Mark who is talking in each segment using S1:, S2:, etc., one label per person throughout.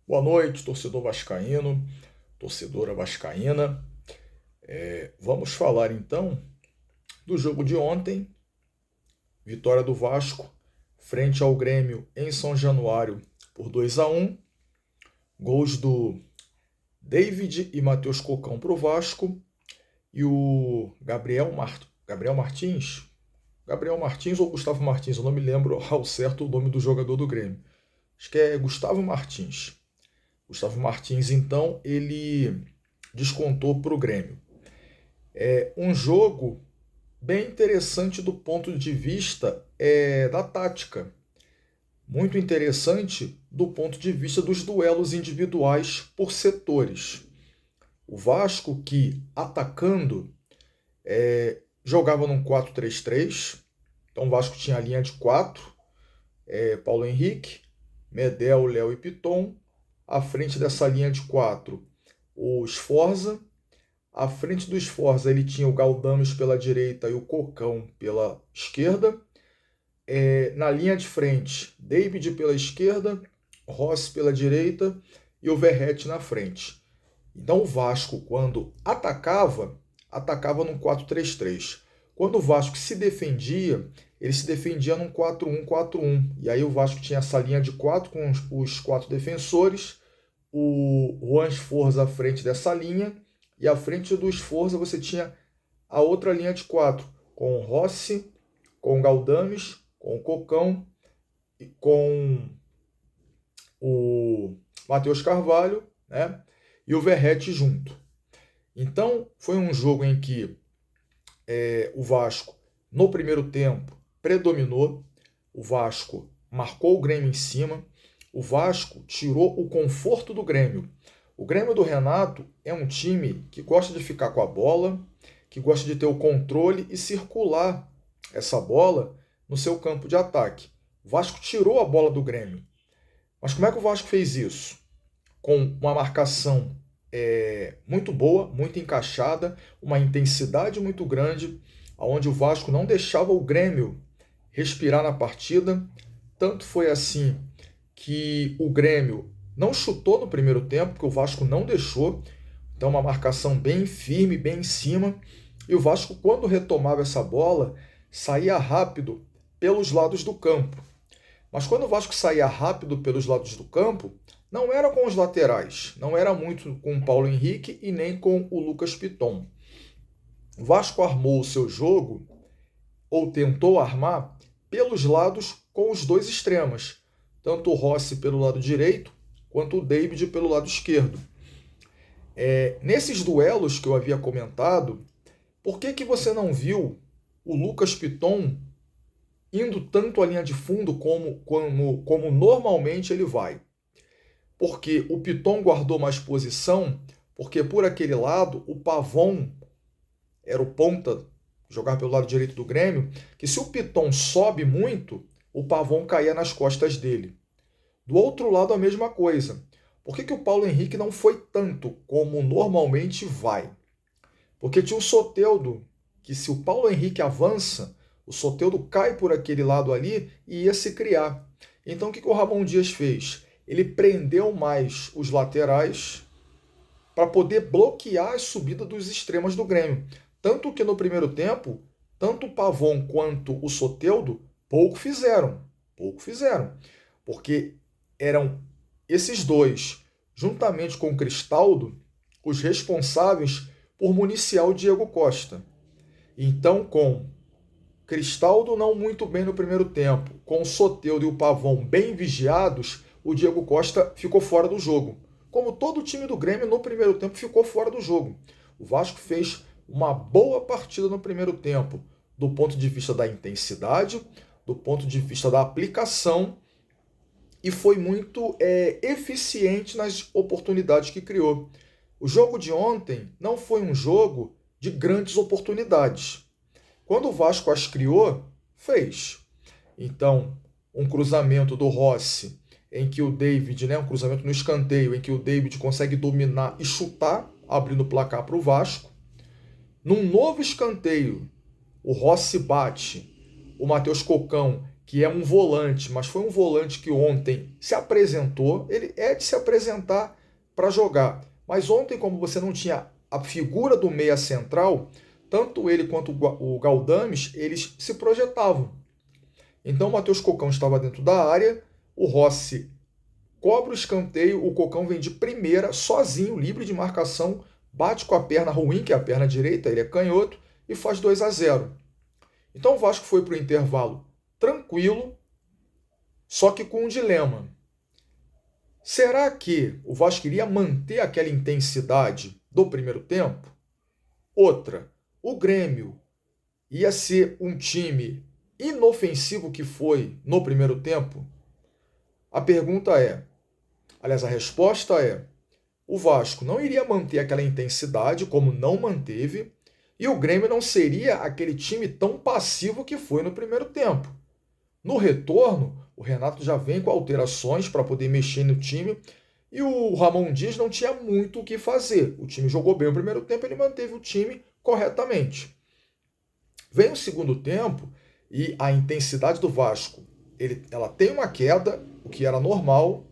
S1: Boa noite, torcedor vascaíno, torcedora vascaína. Vamos falar então do jogo de ontem, vitória do Vasco frente ao Grêmio em São Januário por 2-1, gols do David e Matheus Cocão para o Vasco e o Gabriel Martins ou Gustavo Martins, eu não me lembro ao certo o nome do jogador do Grêmio. Acho que é Gustavo Martins. Gustavo Martins, então, ele descontou para o Grêmio. É um jogo bem interessante do ponto de vista da tática. Muito interessante do ponto de vista dos duelos individuais por setores. O Vasco que, atacando, jogava num 4-3-3. Então o Vasco tinha a linha de 4, Paulo Henrique, Medel, Léo e Piton. À frente dessa linha de 4, o Sforza. À frente do Sforza ele tinha o Galdames pela direita e o Cocão pela esquerda. Na linha de frente, David pela esquerda, Rossi pela direita e o Verratti na frente. Então o Vasco, quando atacava num 4-3-3. Quando o Vasco se defendia, ele se defendia num 4-1-4-1. E aí o Vasco tinha essa linha de 4 com os 4 defensores, o Juan Sforza à frente dessa linha, e à frente do Sforza você tinha a outra linha de 4, com o Rossi, com o Galdames, com o Cocão, e com o Matheus Carvalho, né? E o Verratti junto. Então foi um jogo em que o Vasco, no primeiro tempo, predominou. O Vasco marcou o Grêmio em cima. O Vasco tirou o conforto do Grêmio. O Grêmio do Renato é um time que gosta de ficar com a bola, que gosta de ter o controle e circular essa bola no seu campo de ataque. O Vasco tirou a bola do Grêmio. Mas como é que o Vasco fez isso? Com uma marcação muito boa, muito encaixada, uma intensidade muito grande, onde o Vasco não deixava o Grêmio respirar na partida. Tanto foi assim que o Grêmio não chutou no primeiro tempo, porque o Vasco não deixou. Então uma marcação bem firme, bem em cima. E o Vasco, quando retomava essa bola, saía rápido pelos lados do campo. Mas quando o Vasco saía rápido pelos lados do campo, não era com os laterais, não era muito com o Paulo Henrique e nem com o Lucas Piton. O Vasco armou o seu jogo, ou tentou armar, pelos lados com os dois extremos, tanto o Rossi pelo lado direito, quanto o David pelo lado esquerdo. Nesses duelos que eu havia comentado, por que você não viu o Lucas Piton indo tanto à linha de fundo como normalmente ele vai? Porque o Piton guardou mais posição, porque por aquele lado o Pavon era o ponta, jogar pelo lado direito do Grêmio, que se o Piton sobe muito, o Pavon caía nas costas dele. Do outro lado a mesma coisa. Por que o Paulo Henrique não foi tanto como normalmente vai? Porque tinha o Soteldo, que se o Paulo Henrique avança, o Soteldo cai por aquele lado ali e ia se criar. Então o que o Ramon Dias fez? Ele prendeu mais os laterais para poder bloquear a subida dos extremos do Grêmio. Tanto que no primeiro tempo, tanto o Pavon quanto o Soteldo pouco fizeram. Pouco fizeram. Porque eram esses dois, juntamente com o Cristaldo, os responsáveis por municiar o Diego Costa. Então, com Cristaldo não muito bem no primeiro tempo, com o Soteldo e o Pavon bem vigiados, o Diego Costa ficou fora do jogo. Como todo o time do Grêmio no primeiro tempo ficou fora do jogo. O Vasco fez uma boa partida no primeiro tempo, do ponto de vista da intensidade, do ponto de vista da aplicação, e foi muito eficiente nas oportunidades que criou. O jogo de ontem não foi um jogo de grandes oportunidades. Quando o Vasco as criou, fez. Então, um cruzamento do Rossi, em que o David, um cruzamento no escanteio, em que o David consegue dominar e chutar, abrindo o placar para o Vasco. Num novo escanteio, o Rossi bate, o Matheus Cocão que é um volante, mas foi um volante que ontem se apresentou, ele é de se apresentar para jogar. Mas ontem, como você não tinha a figura do meia central, tanto ele quanto o Galdames, eles se projetavam. Então o Matheus Cocão estava dentro da área, o Rossi cobra o escanteio, o Cocão vem de primeira, sozinho, livre de marcação, bate com a perna ruim, que é a perna direita, ele é canhoto, e faz 2-0. Então o Vasco foi para o intervalo tranquilo, só que com um dilema. Será que o Vasco iria manter aquela intensidade do primeiro tempo? Outra, o Grêmio ia ser um time inofensivo que foi no primeiro tempo? A pergunta aliás, a resposta é, o Vasco não iria manter aquela intensidade, como não manteve, e o Grêmio não seria aquele time tão passivo que foi no primeiro tempo. No retorno, o Renato já vem com alterações para poder mexer no time, e o Ramon Dias não tinha muito o que fazer. O time jogou bem o primeiro tempo, ele manteve o time corretamente. Vem o segundo tempo e a intensidade do Vasco, ela tem uma queda, o que era normal,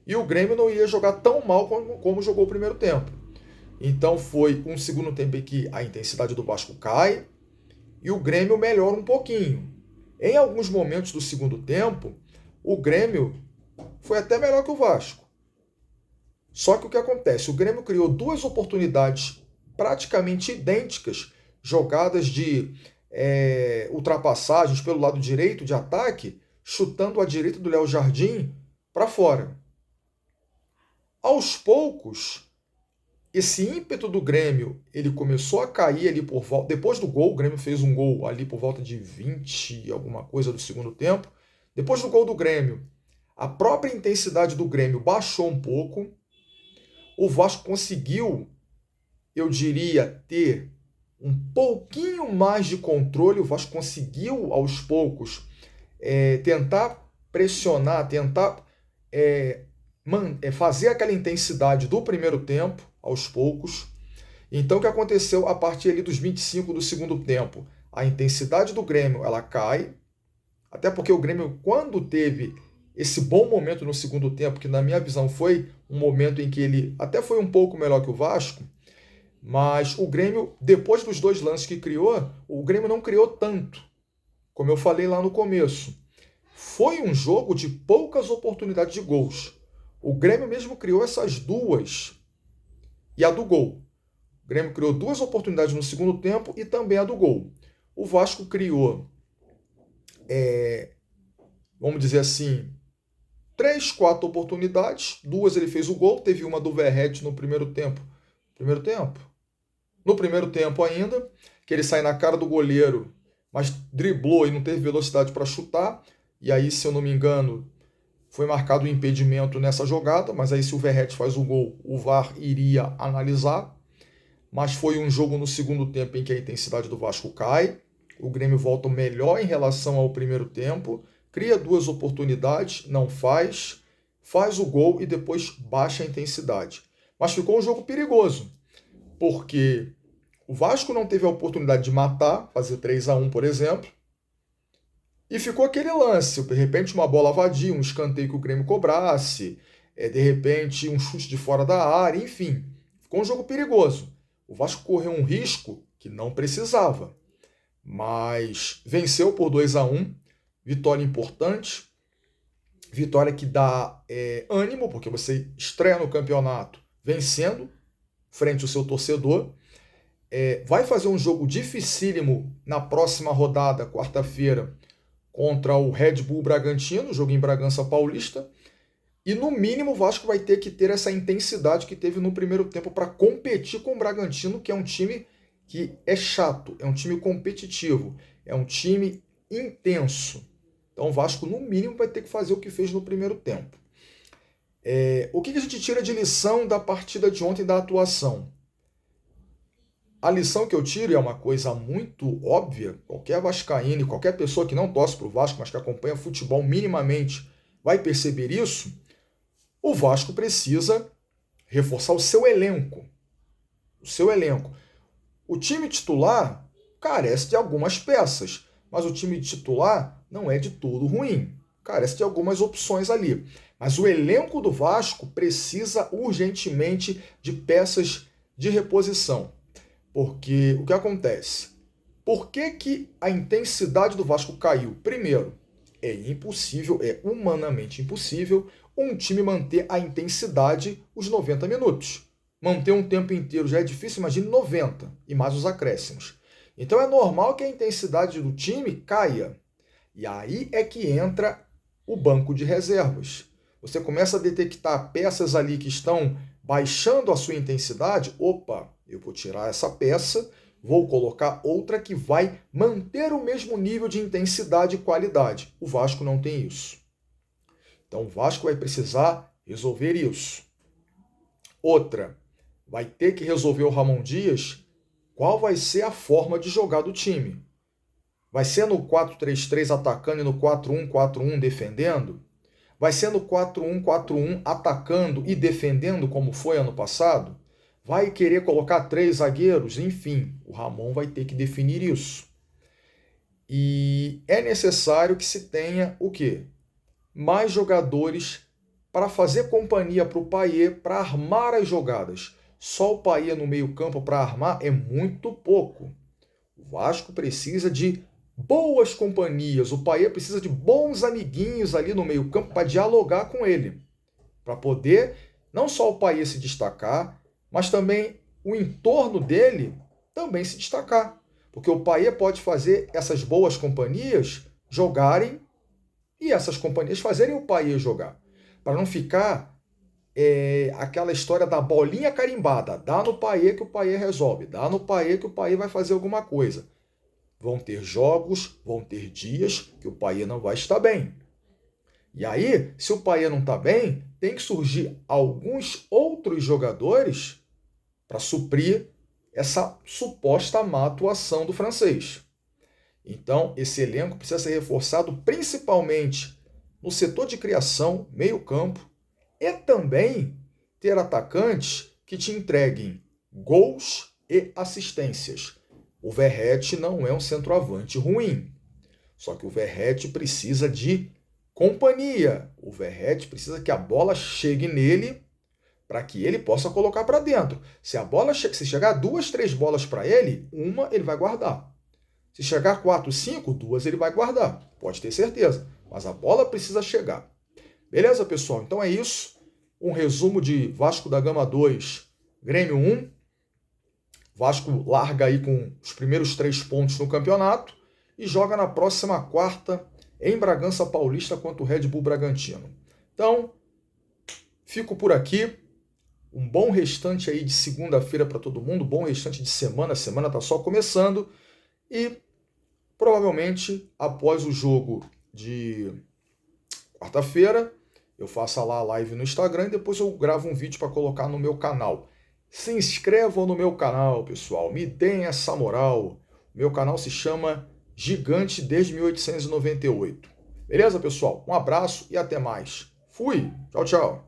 S1: e o Grêmio não ia jogar tão mal como jogou o primeiro tempo. Então foi um segundo tempo em que a intensidade do Vasco cai e o Grêmio melhora um pouquinho. Em alguns momentos do segundo tempo, o Grêmio foi até melhor que o Vasco. Só que o que acontece? O Grêmio criou duas oportunidades praticamente idênticas, jogadas de ultrapassagens pelo lado direito de ataque, chutando a direita do Léo Jardim para fora. Aos poucos, esse ímpeto do Grêmio, ele começou a cair ali por volta, depois do gol, o Grêmio fez um gol ali por volta de 20 alguma coisa do segundo tempo. Depois do gol do Grêmio, a própria intensidade do Grêmio baixou um pouco. O Vasco conseguiu, eu diria, ter um pouquinho mais de controle. O Vasco conseguiu, aos poucos, tentar pressionar, tentar fazer aquela intensidade do primeiro tempo, aos poucos. Então o que aconteceu a partir ali dos 25 do segundo tempo? A intensidade do Grêmio ela cai, até porque o Grêmio, quando teve esse bom momento no segundo tempo, que na minha visão foi um momento em que ele até foi um pouco melhor que o Vasco, mas o Grêmio, depois dos dois lances que criou, o Grêmio não criou tanto, como eu falei lá no começo. Foi um jogo de poucas oportunidades de gols. O Grêmio mesmo criou essas duas e a do gol. O Grêmio criou duas oportunidades no segundo tempo e também a do gol. O Vasco criou, vamos dizer assim, 3, 4 oportunidades. Duas ele fez o gol, teve uma do Verratti no primeiro tempo. No primeiro tempo ainda, que ele sai na cara do goleiro, mas driblou e não teve velocidade para chutar. E aí, se eu não me engano, foi marcado um impedimento nessa jogada, mas aí se o Verratti faz o gol, o VAR iria analisar. Mas foi um jogo no segundo tempo em que a intensidade do Vasco cai, o Grêmio volta melhor em relação ao primeiro tempo, cria duas oportunidades, não faz o gol e depois baixa a intensidade. Mas ficou um jogo perigoso, porque o Vasco não teve a oportunidade de matar, fazer 3-1, por exemplo, e ficou aquele lance, de repente uma bola vadia, um escanteio que o Grêmio cobrasse, de repente um chute de fora da área, enfim, ficou um jogo perigoso. O Vasco correu um risco que não precisava, mas venceu por 2-1, vitória importante, vitória que dá ânimo, porque você estreia no campeonato vencendo, frente ao seu torcedor, vai fazer um jogo dificílimo na próxima rodada, quarta-feira, contra o Red Bull Bragantino, jogo em Bragança Paulista, e no mínimo o Vasco vai ter que ter essa intensidade que teve no primeiro tempo para competir com o Bragantino, que é um time que é chato, é um time competitivo, é um time intenso. Então o Vasco no mínimo vai ter que fazer o que fez no primeiro tempo. O que a gente tira de lição da partida de ontem, da atuação? A lição que eu tiro é uma coisa muito óbvia, qualquer vascaíno, qualquer pessoa que não torce para o Vasco, mas que acompanha futebol minimamente, vai perceber isso. O Vasco precisa reforçar o seu elenco. O time titular carece de algumas peças, mas o time titular não é de todo ruim. Carece de algumas opções ali. Mas o elenco do Vasco precisa urgentemente de peças de reposição. Porque o que acontece? Por que a intensidade do Vasco caiu? Primeiro, é impossível, é humanamente impossível um time manter a intensidade os 90 minutos. Manter um tempo inteiro já é difícil, imagine 90 e mais os acréscimos. Então é normal que a intensidade do time caia. E aí é que entra o banco de reservas. Você começa a detectar peças ali que estão baixando a sua intensidade. Opa, eu vou tirar essa peça, vou colocar outra que vai manter o mesmo nível de intensidade e qualidade. O Vasco não tem isso. Então o Vasco vai precisar resolver isso. Outra, vai ter que resolver o Ramon Dias qual vai ser a forma de jogar do time. Vai ser no 4-3-3 atacando e no 4-1-4-1 defendendo? Vai ser no 4-1-4-1 atacando e defendendo como foi ano passado? Vai querer colocar 3 zagueiros? Enfim, o Ramon vai ter que definir isso. E é necessário que se tenha o quê? Mais jogadores para fazer companhia para o Payet, para armar as jogadas. Só o Payet no meio-campo para armar é muito pouco. O Vasco precisa de boas companhias. O Payet precisa de bons amiguinhos ali no meio-campo para dialogar com ele. Para poder não só o Payet se destacar, mas também o entorno dele também se destacar. Porque o Payet pode fazer essas boas companhias jogarem e essas companhias fazerem o Payet jogar. Para não ficar aquela história da bolinha carimbada. Dá no Payet que o Payet resolve. Dá no Payet que o Payet vai fazer alguma coisa. Vão ter jogos, vão ter dias que o Payet não vai estar bem. E aí, se o Payet não está bem, tem que surgir alguns outros jogadores para suprir essa suposta má atuação do francês. Então, esse elenco precisa ser reforçado principalmente no setor de criação, meio-campo, e também ter atacantes que te entreguem gols e assistências. O Verratti não é um centroavante ruim, só que o Verratti precisa de companhia. O Verratti precisa que a bola chegue nele para que ele possa colocar para dentro. Se chegar 2, 3 bolas para ele, uma ele vai guardar. Se chegar 4, 5, 2 ele vai guardar. Pode ter certeza. Mas a bola precisa chegar. Beleza, pessoal? Então é isso. Um resumo de Vasco da Gama 2, Grêmio 1. Vasco larga aí com os primeiros 3 pontos no campeonato e joga na próxima quarta em Bragança Paulista contra o Red Bull Bragantino. Então, fico por aqui. Um bom restante aí de segunda-feira para todo mundo, bom restante de semana. A semana está só começando e provavelmente após o jogo de quarta-feira eu faço lá a live no Instagram e depois eu gravo um vídeo para colocar no meu canal. Se inscrevam no meu canal, pessoal. Me deem essa moral. O meu canal se chama Gigante desde 1898. Beleza, pessoal? Um abraço e até mais. Fui. Tchau, tchau.